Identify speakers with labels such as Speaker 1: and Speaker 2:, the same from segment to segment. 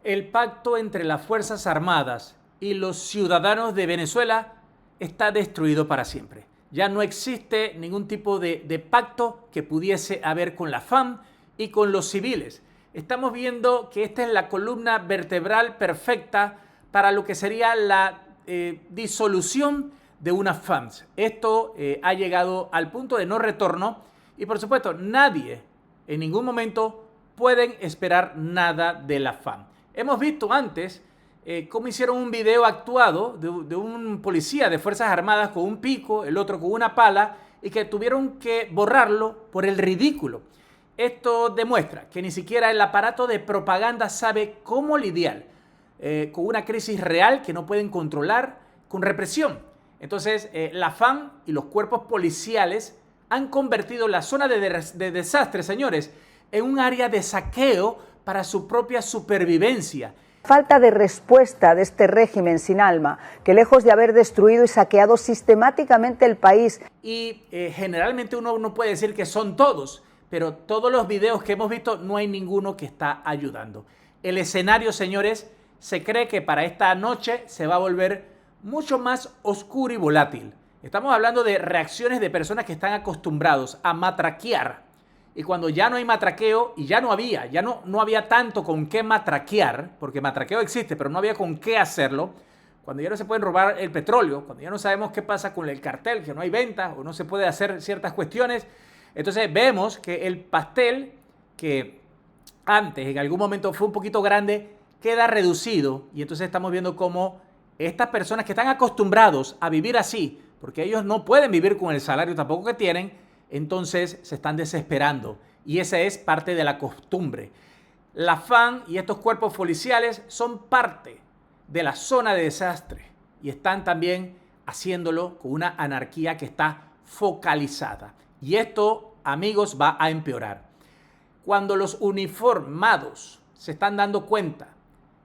Speaker 1: el pacto entre las Fuerzas Armadas y los ciudadanos de Venezuela está destruido para siempre. Ya no existe ningún tipo de pacto que pudiese haber con la FARC y con los civiles. Estamos viendo que esta es la columna vertebral perfecta para lo que sería la disolución de una FARC. Esto ha llegado al punto de no retorno y, por supuesto, nadie en ningún momento pueden esperar nada de la FARC. Hemos visto antes cómo hicieron un video actuado de un policía de Fuerzas Armadas con un pico, el otro con una pala, y que tuvieron que borrarlo por el ridículo. Esto demuestra que ni siquiera el aparato de propaganda sabe cómo lidiar con una crisis real que no pueden controlar, con represión. Entonces, la FARC y los cuerpos policiales han convertido la zona de desastre, señores, en un área de saqueo para su propia supervivencia.
Speaker 2: Falta de respuesta de este régimen sin alma, que lejos de haber destruido y saqueado sistemáticamente el país.
Speaker 1: Y generalmente uno no puede decir que son todos, pero todos los videos que hemos visto no hay ninguno que está ayudando. El escenario, señores, se cree que para esta noche se va a volver mucho más oscuro y volátil. Estamos hablando de reacciones de personas que están acostumbrados a matraquear. Y cuando ya no hay matraqueo, y ya no había tanto con qué matraquear, porque matraqueo existe, pero no había con qué hacerlo, cuando ya no se pueden robar el petróleo, cuando ya no sabemos qué pasa con el cartel, que no hay venta o no se puede hacer ciertas cuestiones, entonces vemos que el pastel, que antes en algún momento fue un poquito grande, queda reducido, y entonces estamos viendo cómo estas personas que están acostumbrados a vivir así, porque ellos no pueden vivir con el salario tampoco que tienen, entonces se están desesperando, y esa es parte de la costumbre. La FARC y estos cuerpos policiales son parte de la zona de desastre y están también haciéndolo con una anarquía que está focalizada. Y esto, amigos, va a empeorar. Cuando los uniformados se están dando cuenta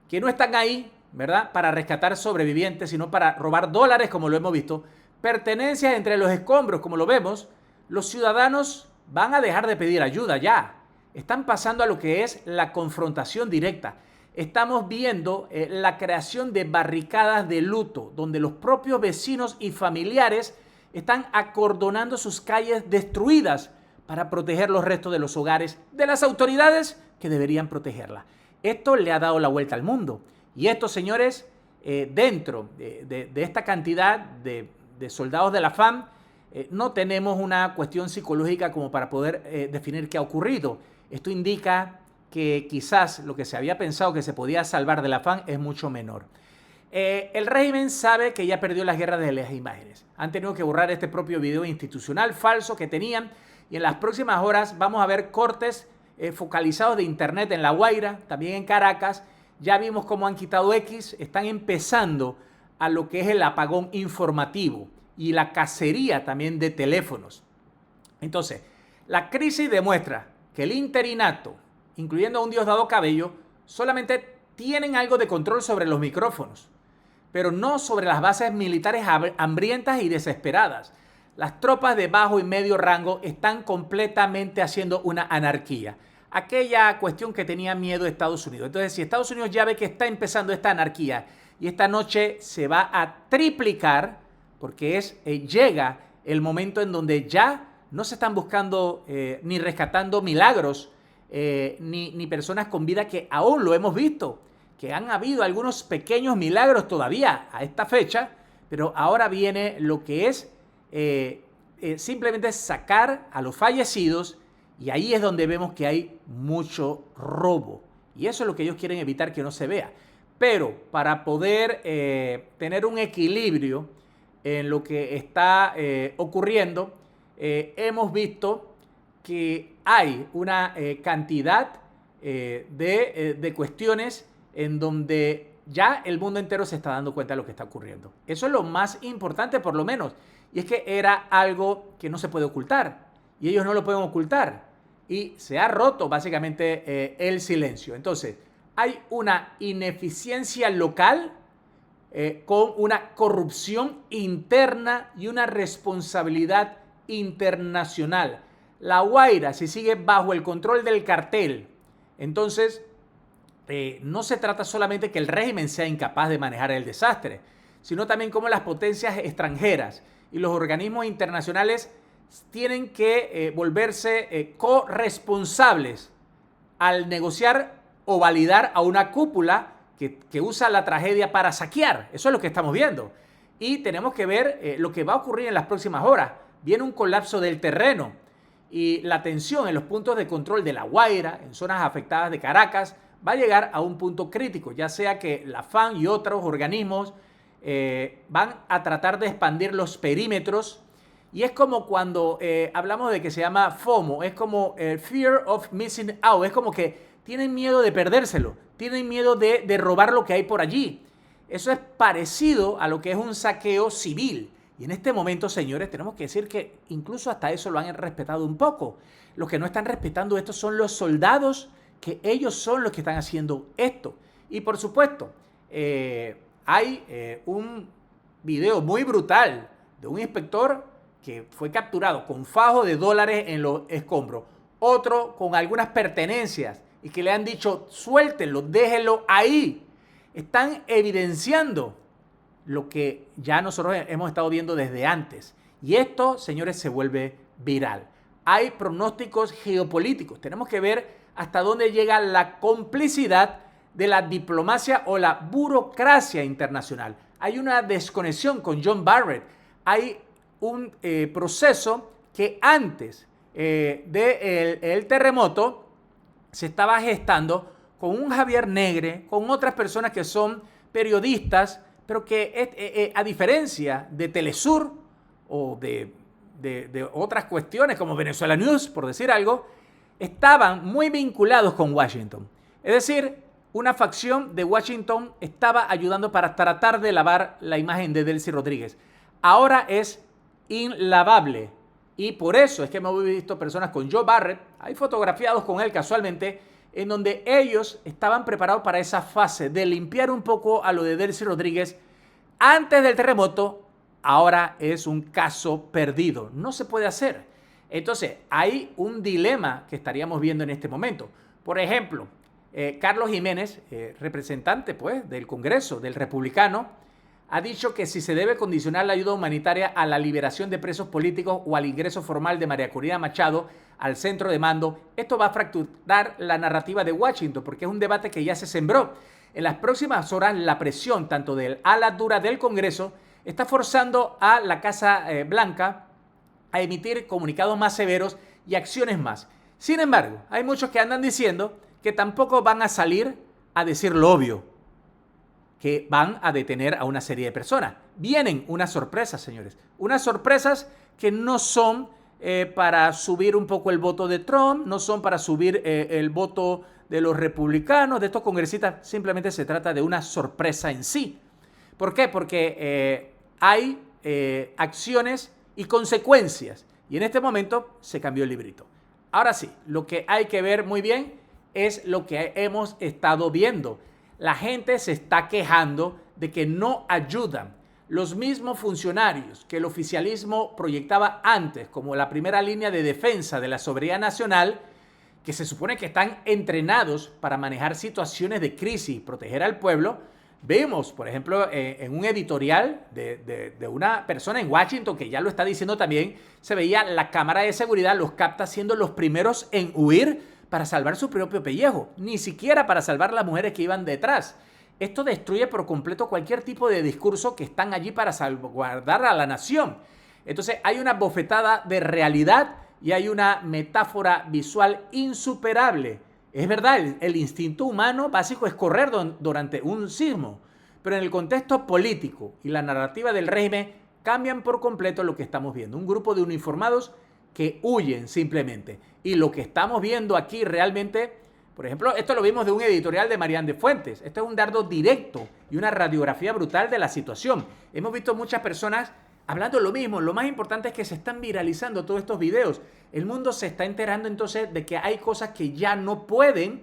Speaker 1: que no están ahí, ¿verdad?, para rescatar sobrevivientes, sino para robar dólares, como lo hemos visto, pertenencias entre los escombros, como lo vemos, los ciudadanos van a dejar de pedir ayuda ya. Están pasando a lo que es la confrontación directa. Estamos viendo la creación de barricadas de luto, donde los propios vecinos y familiares están acordonando sus calles destruidas para proteger los restos de los hogares de las autoridades que deberían protegerla. Esto le ha dado la vuelta al mundo. Y esto, señores, dentro de esta cantidad de soldados de la FARC, no tenemos una cuestión psicológica como para poder definir qué ha ocurrido. Esto indica que quizás lo que se había pensado que se podía salvar de la FARC es mucho menor. El régimen sabe que ya perdió las guerras de las imágenes. Han tenido que borrar este propio video institucional falso que tenían, y en las próximas horas vamos a ver cortes focalizados de internet en La Guaira, también en Caracas. Ya vimos cómo han quitado X, están empezando a lo que es el apagón informativo y la cacería también de teléfonos. Entonces, la crisis demuestra que el interinato, incluyendo a un Diosdado Cabello, solamente tienen algo de control sobre los micrófonos, pero no sobre las bases militares hambrientas y desesperadas. Las tropas de bajo y medio rango están completamente haciendo una anarquía. Aquella cuestión que tenía miedo Estados Unidos. Entonces, si Estados Unidos ya ve que está empezando esta anarquía y esta noche se va a triplicar, porque llega el momento en donde ya no se están buscando ni rescatando milagros, ni personas con vida, que aún lo hemos visto, que han habido algunos pequeños milagros todavía a esta fecha, pero ahora viene lo que es simplemente sacar a los fallecidos, y ahí es donde vemos que hay mucho robo. Y eso es lo que ellos quieren evitar que no se vea. Pero para poder tener un equilibrio en lo que está ocurriendo, hemos visto que hay una cantidad de cuestiones en donde ya el mundo entero se está dando cuenta de lo que está ocurriendo. Eso es lo más importante, por lo menos. Y es que era algo que no se puede ocultar. Y ellos no lo pueden ocultar. Y se ha roto básicamente el silencio. Entonces, hay una ineficiencia local con una corrupción interna y una responsabilidad internacional. La Guaira, si sigue bajo el control del cartel, entonces no se trata solamente que el régimen sea incapaz de manejar el desastre, sino también cómo las potencias extranjeras y los organismos internacionales tienen que volverse corresponsables al negociar o validar a una cúpula que usa la tragedia para saquear. Eso es lo que estamos viendo. Y tenemos que ver lo que va a ocurrir en las próximas horas. Viene un colapso del terreno y la tensión en los puntos de control de La Guaira, en zonas afectadas de Caracas, va a llegar a un punto crítico, ya sea que la FAN y otros organismos van a tratar de expandir los perímetros. Y es como cuando hablamos de que se llama FOMO, es como Fear of Missing Out, es como que tienen miedo de perdérselo, tienen miedo de robar lo que hay por allí. Eso es parecido a lo que es un saqueo civil. Y en este momento, señores, tenemos que decir que incluso hasta eso lo han respetado un poco. Los que no están respetando esto son los soldados, que ellos son los que están haciendo esto. Y por supuesto, hay un video muy brutal de un inspector que fue capturado con fajo de dólares en los escombros. Otro con algunas pertenencias y que le han dicho, suéltenlo, déjenlo ahí. Están evidenciando lo que ya nosotros hemos estado viendo desde antes. Y esto, señores, se vuelve viral. Hay pronósticos geopolíticos. Tenemos que ver hasta dónde llega la complicidad de la diplomacia o la burocracia internacional. Hay una desconexión con John Barrett. Hay un proceso que antes del terremoto se estaba gestando con un Javier Negre, con otras personas que son periodistas, pero que a diferencia de Telesur o de otras cuestiones como Venezuela News, por decir algo, estaban muy vinculados con Washington. Es decir, una facción de Washington estaba ayudando para tratar de lavar la imagen de Delcy Rodríguez. Ahora es inlavable. Y por eso es que hemos visto personas con Joe Barrett, hay fotografiados con él casualmente, en donde ellos estaban preparados para esa fase de limpiar un poco a lo de Delcy Rodríguez antes del terremoto. Ahora es un caso perdido. No se puede hacer. Entonces, hay un dilema que estaríamos viendo en este momento. Por ejemplo, Carlos Jiménez, representante pues, del Congreso, del republicano, ha dicho que si se debe condicionar la ayuda humanitaria a la liberación de presos políticos o al ingreso formal de María Corina Machado al centro de mando, esto va a fracturar la narrativa de Washington, porque es un debate que ya se sembró. En las próximas horas, la presión tanto del ala dura del Congreso está forzando a la Casa Blanca a emitir comunicados más severos y acciones más. Sin embargo, hay muchos que andan diciendo que tampoco van a salir a decir lo obvio, que van a detener a una serie de personas. Vienen unas sorpresas, señores. Unas sorpresas que no son para subir un poco el voto de Trump, no son para subir el voto de los republicanos, de estos congresistas. Simplemente se trata de una sorpresa en sí. ¿Por qué? Porque hay acciones y consecuencias. Y en este momento se cambió el librito. Ahora sí, lo que hay que ver muy bien es lo que hemos estado viendo. La gente se está quejando de que no ayudan. Los mismos funcionarios que el oficialismo proyectaba antes como la primera línea de defensa de la soberanía nacional, que se supone que están entrenados para manejar situaciones de crisis y proteger al pueblo. Vemos, por ejemplo, en un editorial de una persona en Washington que ya lo está diciendo también, se veía la cámara de seguridad, los capta siendo los primeros en huir para salvar su propio pellejo, ni siquiera para salvar a las mujeres que iban detrás. Esto destruye por completo cualquier tipo de discurso que están allí para salvaguardar a la nación. Entonces hay una bofetada de realidad y hay una metáfora visual insuperable. Es verdad, el instinto humano básico es correr durante un sismo, pero en el contexto político y la narrativa del régimen cambian por completo lo que estamos viendo. Un grupo de uniformados que huyen simplemente. Y lo que estamos viendo aquí realmente, por ejemplo, esto lo vimos de un editorial de Marian de Fuentes. Esto es un dardo directo y una radiografía brutal de la situación. Hemos visto muchas personas hablando lo mismo. Lo más importante es que se están viralizando todos estos videos. El mundo se está enterando entonces de que hay cosas que ya no pueden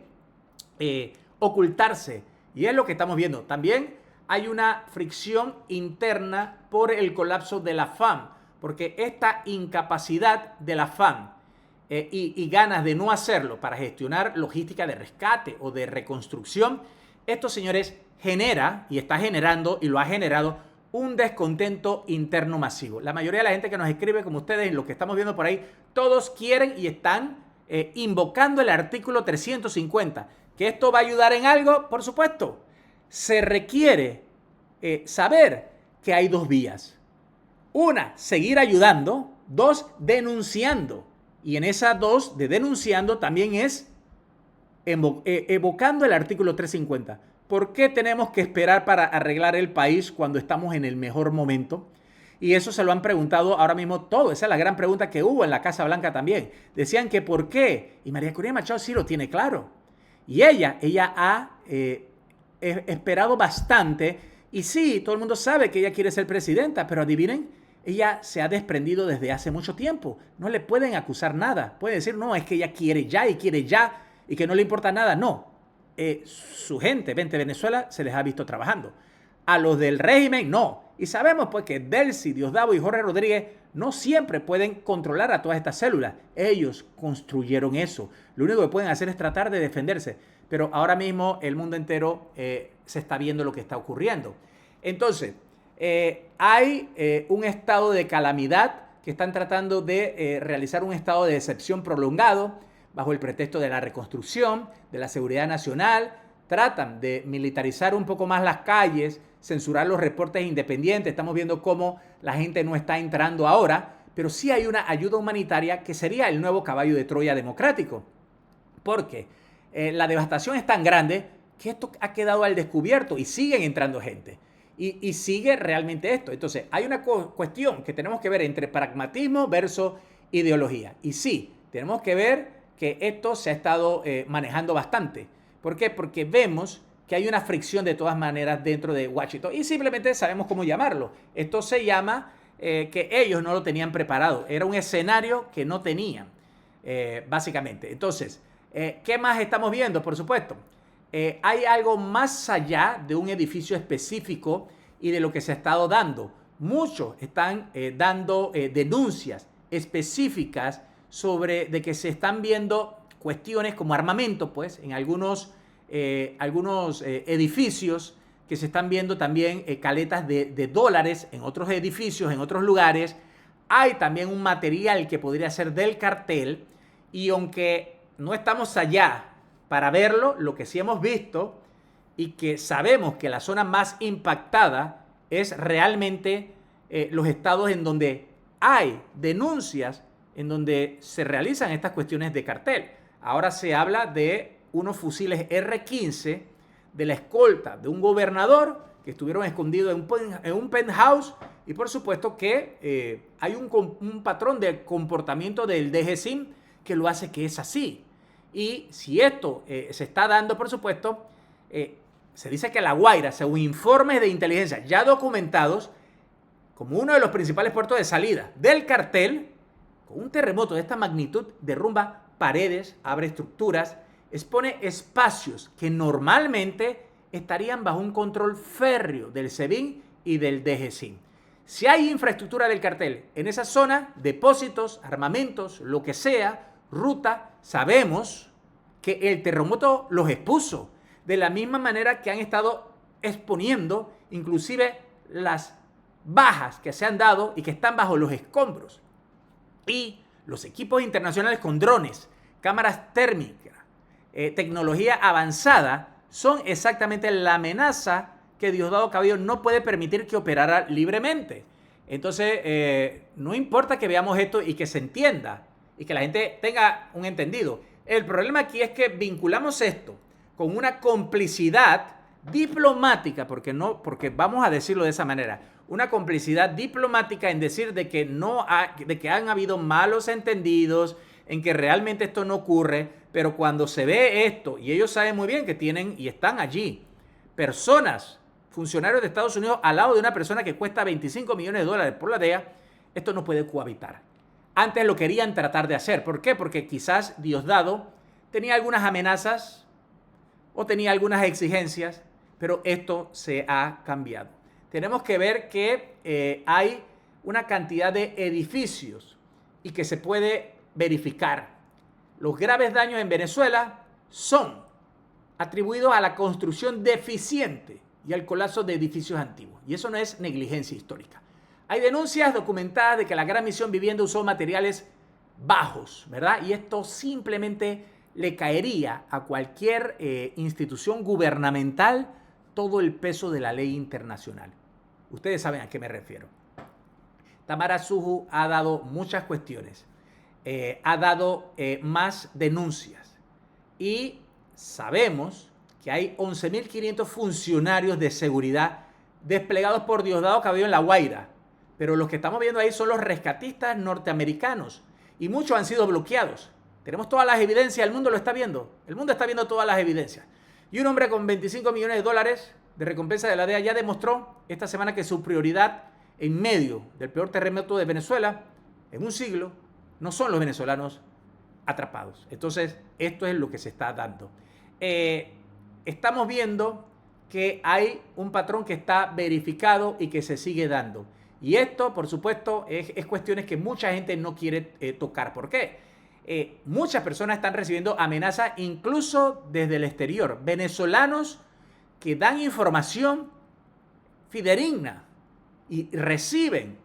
Speaker 1: ocultarse. Y es lo que estamos viendo. También hay una fricción interna por el colapso de la FAM. Porque esta incapacidad de la FAM y ganas de no hacerlo para gestionar logística de rescate o de reconstrucción, esto, señores, genera y está generando y lo ha generado un descontento interno masivo. La mayoría de la gente que nos escribe, como ustedes, en lo que estamos viendo por ahí, todos quieren y están invocando el artículo 350. ¿Que esto va a ayudar en algo? Por supuesto. Se requiere saber que hay dos vías. Una, seguir ayudando. Dos, denunciando. Y en esas dos, de denunciando, también es evocando el artículo 350. ¿Por qué tenemos que esperar para arreglar el país cuando estamos en el mejor momento? Y eso se lo han preguntado ahora mismo todo. Esa es la gran pregunta que hubo en la Casa Blanca también. Decían que ¿por qué? Y María Corina Machado sí lo tiene claro. Y ella ha esperado bastante. Y sí, todo el mundo sabe que ella quiere ser presidenta, pero adivinen, ella se ha desprendido desde hace mucho tiempo. No le pueden acusar nada. Pueden decir, no, es que ella quiere ya y que no le importa nada. No. Su gente, Venezuela, se les ha visto trabajando. A los del régimen, no. Y sabemos pues que Delcy, Diosdado y Jorge Rodríguez no siempre pueden controlar a todas estas células. Ellos construyeron eso. Lo único que pueden hacer es tratar de defenderse. Pero ahora mismo el mundo entero se está viendo lo que está ocurriendo. Entonces, hay un estado de calamidad que están tratando de realizar un estado de excepción prolongado bajo el pretexto de la reconstrucción, de la seguridad nacional. Tratan de militarizar un poco más las calles, censurar los reportes independientes. Estamos viendo cómo la gente no está entrando ahora, pero sí hay una ayuda humanitaria que sería el nuevo caballo de Troya democrático. Porque la devastación es tan grande que esto ha quedado al descubierto y siguen entrando gente. Y sigue realmente esto. Entonces, hay una cuestión que tenemos que ver entre pragmatismo versus ideología. Y sí, tenemos que ver que esto se ha estado manejando bastante. ¿Por qué? Porque vemos que hay una fricción de todas maneras dentro de Washington y simplemente sabemos cómo llamarlo. Esto se llama que ellos no lo tenían preparado. Era un escenario que no tenían, básicamente. Entonces, ¿qué más estamos viendo? Por supuesto, hay algo más allá de un edificio específico y de lo que se ha estado dando. Muchos están dando denuncias específicas sobre de que se están viendo cuestiones como armamento, pues, en algunos edificios que se están viendo también caletas de dólares en otros edificios, en otros lugares. Hay también un material que podría ser del cartel y aunque no estamos allá para verlo, lo que sí hemos visto y que sabemos que la zona más impactada es realmente los estados en donde hay denuncias en donde se realizan estas cuestiones de cartel. Ahora se habla de unos fusiles R-15 de la escolta de un gobernador que estuvieron escondidos en un penthouse y por supuesto que hay un patrón de comportamiento del DGCIM que lo hace que es así. Y si esto se está dando, por supuesto, se dice que La Guaira, según informes de inteligencia ya documentados, como uno de los principales puertos de salida del cartel, con un terremoto de esta magnitud derrumba paredes, abre estructuras, expone espacios que normalmente estarían bajo un control férreo del SEBIN y del DGCIM. Si hay infraestructura del cartel en esa zona, depósitos, armamentos, lo que sea, ruta, sabemos que el terremoto los expuso, de la misma manera que han estado exponiendo inclusive las bajas que se han dado y que están bajo los escombros. Y los equipos internacionales con drones, cámaras térmicas, tecnología avanzada, son exactamente la amenaza que Diosdado Cabello no puede permitir que operara libremente. Entonces, no importa que veamos esto y que se entienda y que la gente tenga un entendido. El problema aquí es que vinculamos esto con una complicidad diplomática, porque vamos a decirlo de esa manera, una complicidad diplomática en decir de que han habido malos entendidos, en que realmente esto no ocurre, pero cuando se ve esto, y ellos saben muy bien que tienen y están allí personas, funcionarios de Estados Unidos al lado de una persona que cuesta $25 millones por la DEA, esto no puede cohabitar. Antes lo querían tratar de hacer. ¿Por qué? Porque quizás Diosdado tenía algunas amenazas o tenía algunas exigencias, pero esto se ha cambiado. Tenemos que ver que hay una cantidad de edificios y que se puede verificar los graves daños en Venezuela son atribuidos a la construcción deficiente y al colapso de edificios antiguos. Y eso no es negligencia histórica. Hay denuncias documentadas de que la Gran Misión Vivienda usó materiales bajos, ¿verdad? Y esto simplemente le caería a cualquier institución gubernamental todo el peso de la ley internacional. Ustedes saben a qué me refiero. Tamara Suju ha dado muchas cuestiones, ha dado más denuncias y sabemos que hay 11.500 funcionarios de seguridad desplegados por Diosdado Cabello en La Guaira, pero los que estamos viendo ahí son los rescatistas norteamericanos y muchos han sido bloqueados. Tenemos todas las evidencias, el mundo lo está viendo, el mundo está viendo todas las evidencias. Y un hombre con 25 millones de dólares de recompensa de la DEA ya demostró esta semana que su prioridad en medio del peor terremoto de Venezuela en un siglo no son los venezolanos atrapados. Entonces, esto es lo que se está dando. Estamos viendo que hay un patrón que está verificado y que se sigue dando. Y esto, por supuesto, es cuestiones que mucha gente no quiere tocar. ¿Por qué? Muchas personas están recibiendo amenazas incluso desde el exterior. Venezolanos que dan información fidedigna y reciben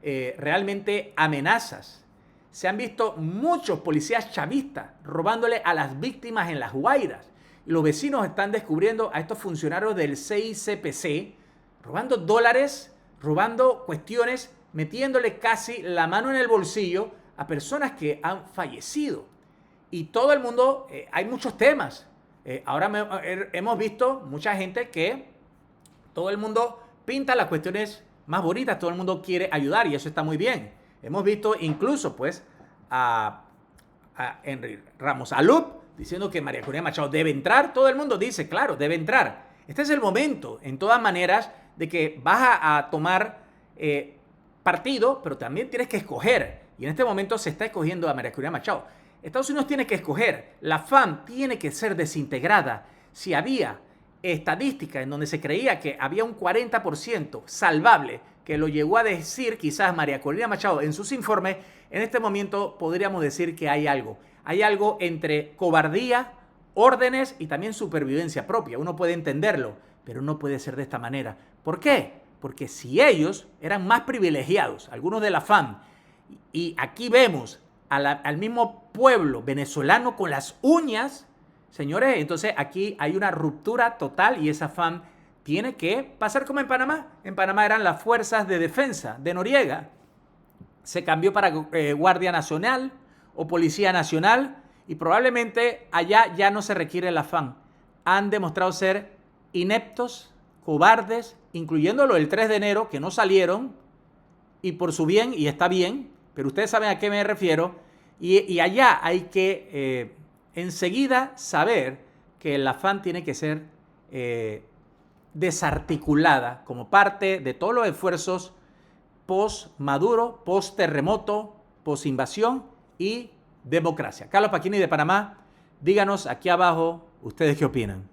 Speaker 1: realmente amenazas. Se han visto muchos policías chavistas robándole a las víctimas en Las Guairas. Y los vecinos están descubriendo a estos funcionarios del CICPC robando dólares, robando cuestiones, metiéndole casi la mano en el bolsillo a personas que han fallecido. Y todo el mundo, hay muchos temas. Ahora hemos visto mucha gente que todo el mundo pinta las cuestiones más bonitas, todo el mundo quiere ayudar y eso está muy bien. Hemos visto incluso pues a Henry Ramos Alup diciendo que María Corina Machado debe entrar. Todo el mundo dice, claro, debe entrar. Este es el momento, en todas maneras, de que vas a tomar partido, pero también tienes que escoger. Y en este momento se está escogiendo a María Corina Machado. Estados Unidos tiene que escoger. La FAM tiene que ser desintegrada. Si había estadística en donde se creía que había un 40% salvable, que lo llegó a decir quizás María Corina Machado en sus informes, en este momento podríamos decir que hay algo. Hay algo entre cobardía, órdenes y también supervivencia propia. Uno puede entenderlo, pero no puede ser de esta manera. ¿Por qué? Porque si ellos eran más privilegiados, algunos de la FAM, y aquí vemos al mismo pueblo venezolano con las uñas, señores, entonces aquí hay una ruptura total y esa FAM tiene que pasar como en Panamá. En Panamá eran las fuerzas de defensa de Noriega. Se cambió para Guardia Nacional o Policía Nacional y probablemente allá ya no se requiere la FAM. Han demostrado ser ineptos, cobardes, incluyéndolo el 3 de enero, que no salieron, y por su bien, y está bien, pero ustedes saben a qué me refiero, y allá hay que enseguida saber que la FAM tiene que ser desarticulada como parte de todos los esfuerzos post-Maduro, post-terremoto, post-invasión y democracia. Carlos Pacchini de Panamá, díganos aquí abajo ustedes qué opinan.